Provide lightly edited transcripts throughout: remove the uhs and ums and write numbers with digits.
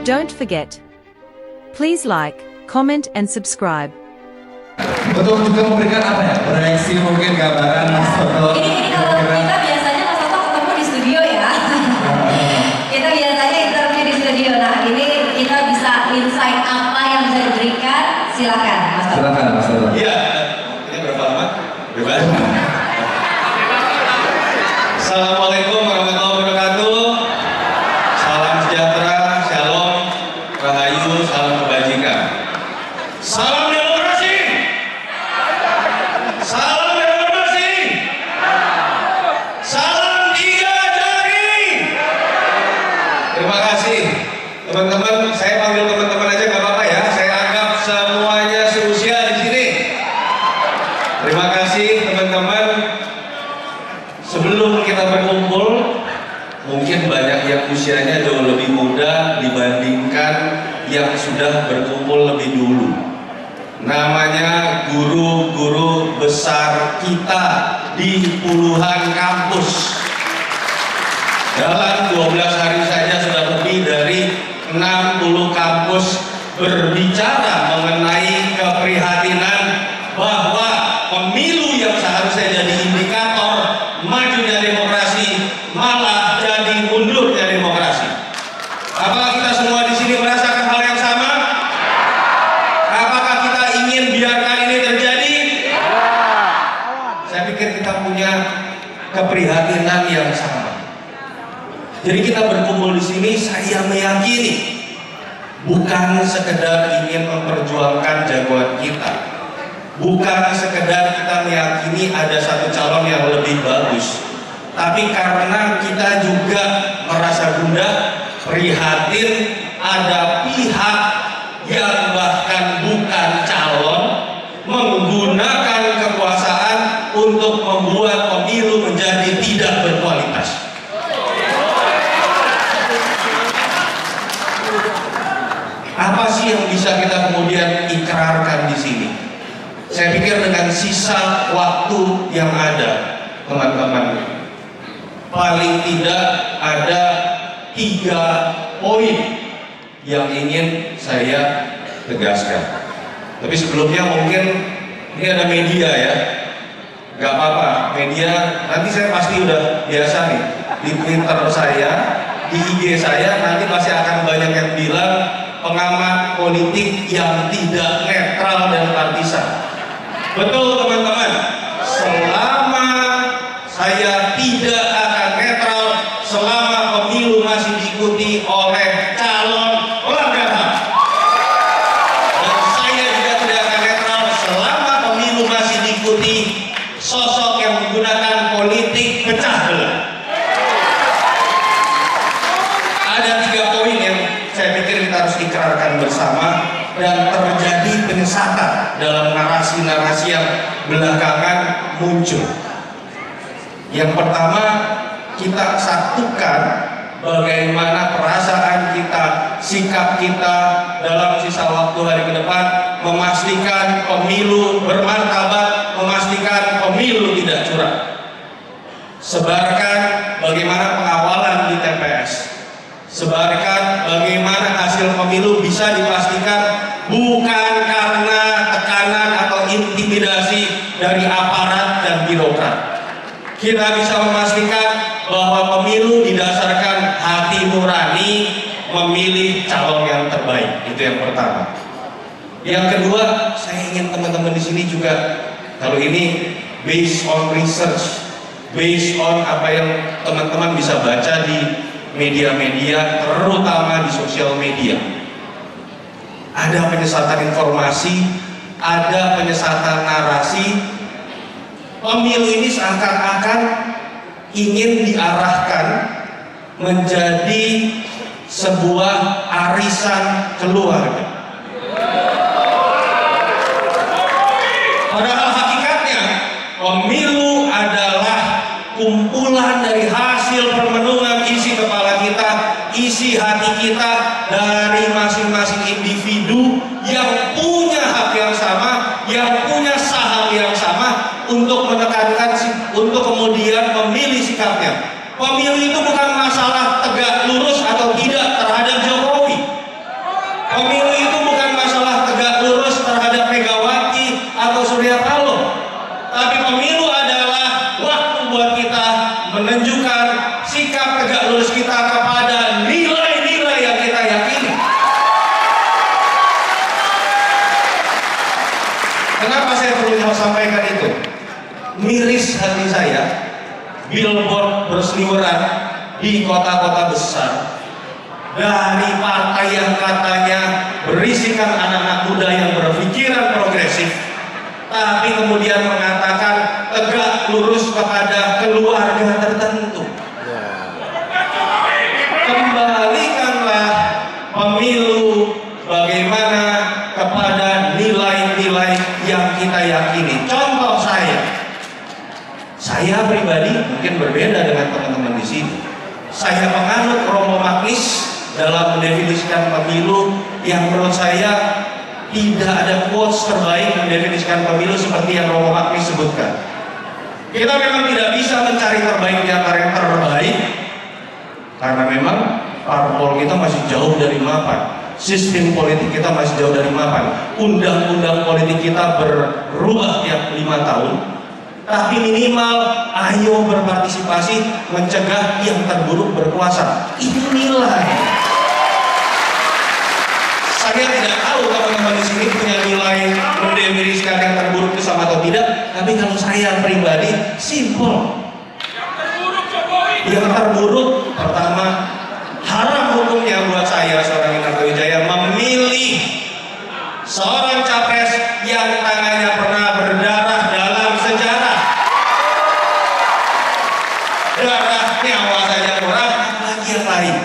Don't forget. Please like, comment, and subscribe. Untuk juga memberikan apa ya? Bereaksi mungkin gambaran Mas Toto. Ini kalau kita biasanya Mas Toto ketemu di studio ya. Kita biasanya interview di studio. Nah ini kita bisa insight apa yang bisa diberikan. Silakan Mas Toto. Silakan Mas Toto. Iya, ini berapa lama? Bebas. Assalamualaikum warahmatullahi wabarakatuh. Salam sejahtera, shalom, rahayu, salam kebajikan. Salam demokrasi. Salam reformasi. Salam 3 jari. Terima kasih teman-teman. Saya panggil teman-teman aja nggak apa-apa ya. Saya anggap semuanya seusia di sini. Terima kasih teman-teman. Sebelum kita berkumpul, mungkin banyak yang usianya jauh lebih muda dibandingkan yang sudah berkumpul lebih dulu. Namanya guru-guru besar kita di puluhan kampus. Dalam 12 hari saja sudah lebih dari 60 kampus berbicara mengenai keprihatinan bahwa pemilu yang seharusnya jadi indikator majunya demokrasi malah jadi mundurnya demokrasi. Apakah kita semua di sini merasakan hal yang sama? Apakah kita ingin biarkan ini terjadi? Saya pikir kita punya keprihatinan yang sama. Jadi kita berkumpul di sini, saya meyakini bukan sekedar ingin memperjuangkan jagoan kita, bukan sekedar kita meyakini ada satu calon yang lebih bagus, tapi karena kita juga merasa gundah, prihatin ada pihak yang bahkan bukan calon menggunakan kekuasaan untuk membuat pemilu menjadi tidak berkualitas. Apa sih yang bisa kita kemudian ikrarkan di sini? Saya pikir dengan sisa waktu yang ada, teman-teman, paling tidak ada 3 poin yang ingin saya tegaskan. Tapi sebelumnya mungkin ini ada media ya, nggak apa-apa, media nanti saya pasti udah biasa nih di Twitter saya, di IG saya nanti masih akan banyak yang bilang pengamat politik yang tidak netral dan partisan. Betul teman-teman, selama saya tidak akan netral, selama pemilu masih diikuti oleh calon pelanggar HAM, dan saya juga tidak akan netral selama pemilu masih diikuti sosok yang menggunakan politik pecah belah. Ada 3 poin yang saya pikir kita harus ikrarkan bersama dan terjadi penyesatan dalam narasi-narasi yang belakangan muncul. Yang pertama, kita satukan bagaimana perasaan kita, sikap kita dalam sisa waktu hari ke depan, memastikan pemilu bermartabat, memastikan pemilu tidak curang. Sebarkan bagaimana pengawalan di TPS. Sebarkan bagaimana hasil pemilu bisa dipastikan bukan karena tekanan atau intimidasi dari aparat dan birokrat. Kita bisa memastikan bahwa pemilu didasarkan hati nurani memilih calon yang terbaik. Itu yang pertama. Yang kedua, saya ingin teman-teman di sini juga, kalau ini based on research, based on apa yang teman-teman bisa baca di media-media, terutama di sosial media. Ada penyesatan informasi, ada penyesatan narasi. Pemilu ini seakan-akan ingin diarahkan menjadi sebuah arisan keluarga. Padahal hakikatnya pemilu adalah kumpulan dari hasil permenungan isi kepala kita, isi hati kita dari masing-masing individu yang punya hak yang sama, yang punya saham yang sama untuk menekankan, untuk kemudian memilih sikapnya. sebenarnya. Pemilu itu bukan masalah tegak lurus atau tidak terhadap Jokowi. Pemilu itu bukan masalah tegak lurus terhadap Megawati atau Surya Paloh. Tapi pemilu adalah waktu buat kita menunjukkan sikap tegak lurus kita kepada nilai-nilai yang kita yakini. Kenapa saya perlu mau sampaikan itu? Miris hati saya, billboard berseliweran di kota-kota besar dari partai yang katanya berisikan anak-anak muda yang berpikiran progresif, tapi kemudian mengatakan tegak lurus kepada keluarga tertentu. Kembalikanlah pemilu bagaimana kepada nilai-nilai yang kita yakini. Contoh saya pribadi mungkin berbeda dengan teman-teman di sini. Saya penganut Romo Magnis dalam mendefinisikan pemilu yang menurut saya tidak ada quotes terbaik mendefinisikan pemilu seperti yang Romo Magnis sebutkan. Kita memang tidak bisa mencari terbaik di antara yang terbaik karena memang parpol kita masih jauh dari mapan. Sistem politik kita masih jauh dari mapan. Undang-undang politik kita berubah tiap 5 tahun. Tapi minimal ayo berpartisipasi mencegah yang terburuk berkuasa. Itu nilai. Saya tidak tahu teman-teman di sini punya nilai mendefinisikan yang terburuk itu sama atau tidak. Tapi kalau saya pribadi simpel. Yang terburuk pertama, haram hukumnya buat saya seorang Inarto Wijaya memilih seorang capres yang tangannya pernah berdarah dalam sejarah. Darah nyawa saja kurang, apalagi yang lain.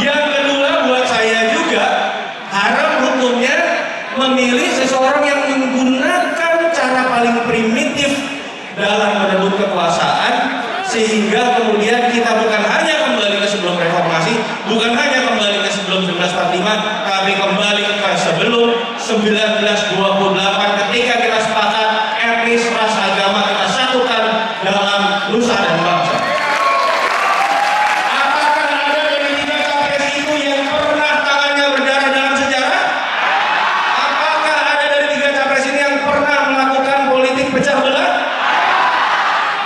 Yang kedua buat saya juga haram hukumnya memilih seseorang yang menggunakan cara paling primitif dalam merebut kekuasaan, sehingga kemudian kita bukan hanya kembali ke sebelum reformasi, bukan hanya kembali ke sebelum 1945, tapi kembali ke sebelum 1928 ketika kita sepakat etnis, ras, agama kita satukan dalam nusa dan bangsa. Apakah ada dari 3 capres itu yang pernah tangannya berdarah dalam sejarah? Apakah ada dari 3 capres ini yang pernah melakukan politik pecah belah?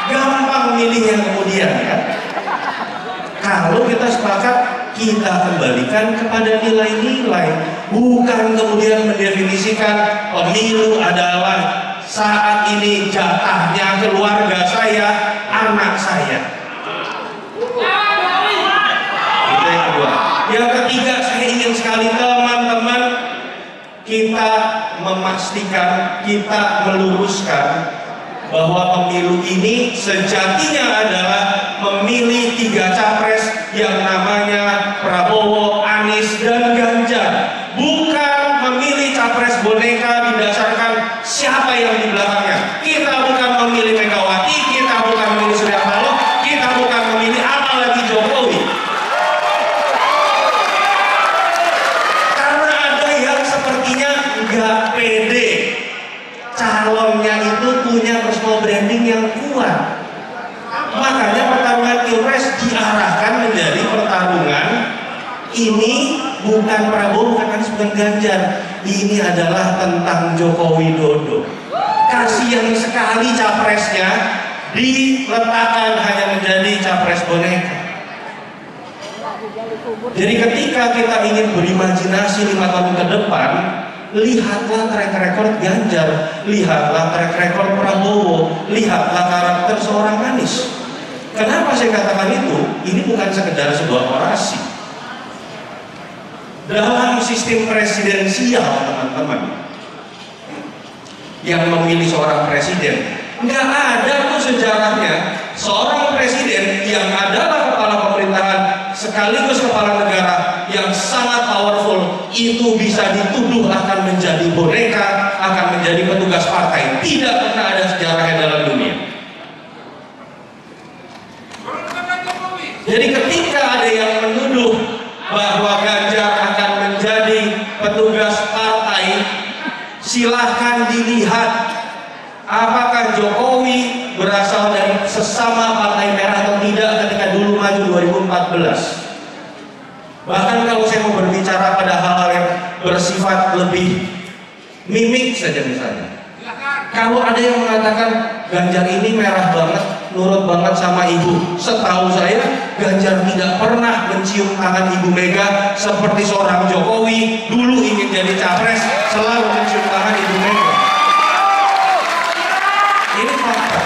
Gampang milihnya kemudian ya. Kalau kita sepakat, kita kembalikan kepada nilai-nilai, bukan kemudian mendefinisikan pemilu adalah saat ini jatahnya keluarga saya, anak saya. Itu yang kedua. Yang ketiga, saya ingin sekali teman-teman kita memastikan, kita meluruskan bahwa pemilu ini sejatinya adalah memilih 3 capres yang namanya Prabowo, Anies, dan Ganjar. Bukan memilih capres boneka didasarkan siapa yang di belakangnya. Kita bukan memilih Megawati, kita bukan memilih Surya Paloh, kita bukan memilih apalagi Jokowi. Karena ada yang sepertinya nggak pede. Calonnya itu punya personal branding yang kuat. Makanya pertarungan Pilpres diarahkan menjadi pertarungan ini bukan Prabowo, bukan Anies, bukan Ganjar. Ini adalah tentang Joko Widodo. Kasihan sekali capresnya diletakkan hanya menjadi capres boneka. Jadi ketika kita ingin berimajinasi 5 tahun ke depan, lihatlah track record Ganjar, lihatlah track record Prabowo, lihatlah karakter seorang Anies. Kenapa saya katakan itu? Ini bukan sekedar sebuah orasi. Dalam sistem presidensial, teman-teman, yang memilih seorang presiden, nggak ada tuh sejarahnya seorang presiden yang adalah kepala pemerintahan sekaligus kepala negara yang sangat powerful itu bisa dituduh akan menjadi boneka, akan menjadi petugas partai. Tidak pernah ada sejarahnya dalam dunia. Jadi ketika ada yang menuduh bahwa Ganjar akan menjadi petugas partai, silahkan dilihat apakah Jokowi berasal dari sesama partai merah atau tidak ketika dulu maju 2014. Bahkan kalau saya mau berbicara pada hal-hal yang bersifat lebih mimik saja misalnya, kalau ada yang mengatakan Ganjar ini merah banget, nurut banget sama ibu, setahu saya Ganjar tidak pernah mencium tangan Ibu Mega seperti seorang Jokowi dulu ingin jadi capres selalu mencium tangan Ibu Mega. Ini fakta.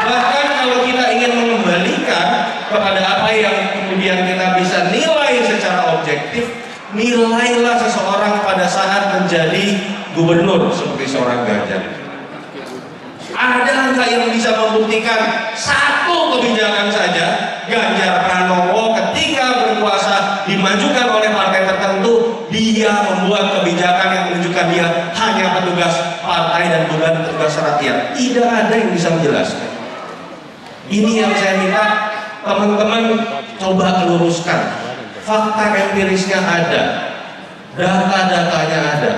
Bahkan kalau kita ingin mengembalikan kepada apa yang kemudian kita bisa nilai secara objektif, nilailah seseorang pada saat menjadi gubernur seperti seorang Ganjar. Ada nggak yang bisa membuktikan satu kebijakan saja Ganjar Pranowo ketika berkuasa dimajukan oleh partai tertentu, dia membuat kebijakan yang menunjukkan dia hanya petugas partai dan bukan petugas rakyat? Tidak ada yang bisa menjelaskan. Ini yang saya minta teman-teman coba luruskan. Fakta empirisnya ada, data-datanya ada.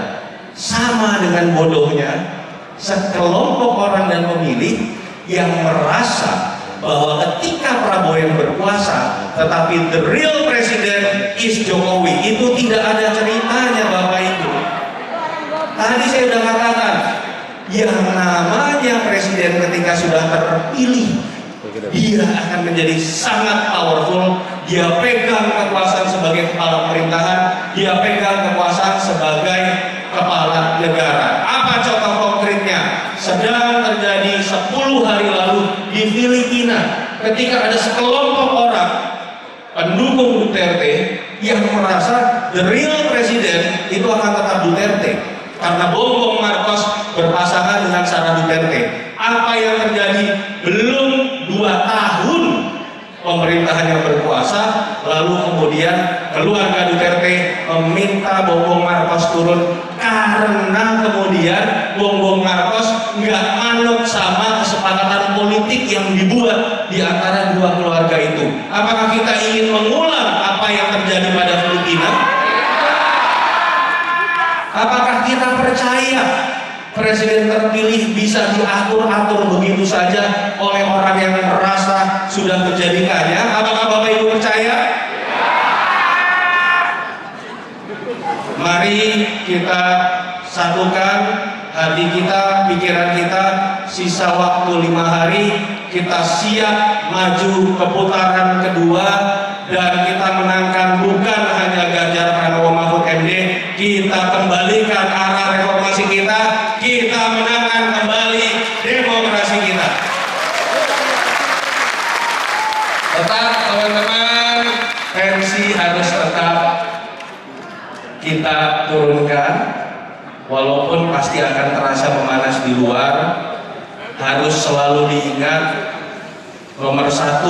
Sama dengan bodohnya sekelompok orang dan pemilih yang merasa bahwa ketika Prabowo yang berkuasa tetapi the real president is Jokowi. Itu tidak ada ceritanya Bapak Ibu. Tadi saya sudah katakan, yang namanya presiden ketika sudah terpilih, dia akan menjadi sangat powerful. Dia pegang kekuasaan sebagai kepala pemerintahan, dia pegang kekuasaan sebagai kepala negara. Apa contoh konkretnya? Sedang terjadi 10 hari lalu di Filipina ketika ada sekelompok orang pendukung Duterte yang merasa the real president itu akan tetap Duterte karena Bongbong Marcos berpasangan dengan Sara Duterte. Apa yang terjadi? Belum 2 tahun pemerintahan yang berkuasa, lalu kemudian keluarga Duterte meminta Bongbong Marcos turun karena kemudian Bongbong Marcos nggak manut sama kesepakatan politik yang dibuat di antara dua keluarga itu. Apakah kita ingin mengulang apa yang terjadi pada Filipina? Apakah kita percaya presiden terpilih bisa diatur-atur begitu saja oleh orang yang merasa sudah menjadi kaya? Apakah Bapak Ibu percaya? Mari kita satukan hati kita, pikiran kita. Sisa waktu 5 hari, kita siap maju ke putaran kedua dan kita menangkan bukan hanya Ganjar Pranowo Mahfud MD, kita kembalikan arah reformasi kita, kita menangkan kembali demokrasi kita. Tetap teman-teman, tensi harus tetap kita turunkan, walaupun pasti akan terasa memanas di luar. Harus selalu diingat, nomor 1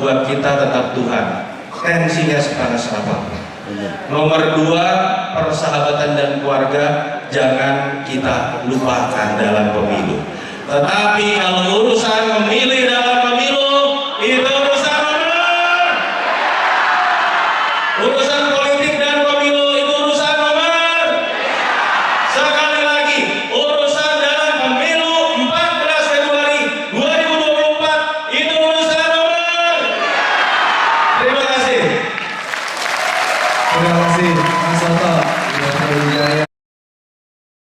buat kita tetap Tuhan, tensinya sepanas apapun. Nomor 2, persahabatan dan keluarga jangan kita lupakan dalam pemilu. Tetapi kalau urusan memilih dalam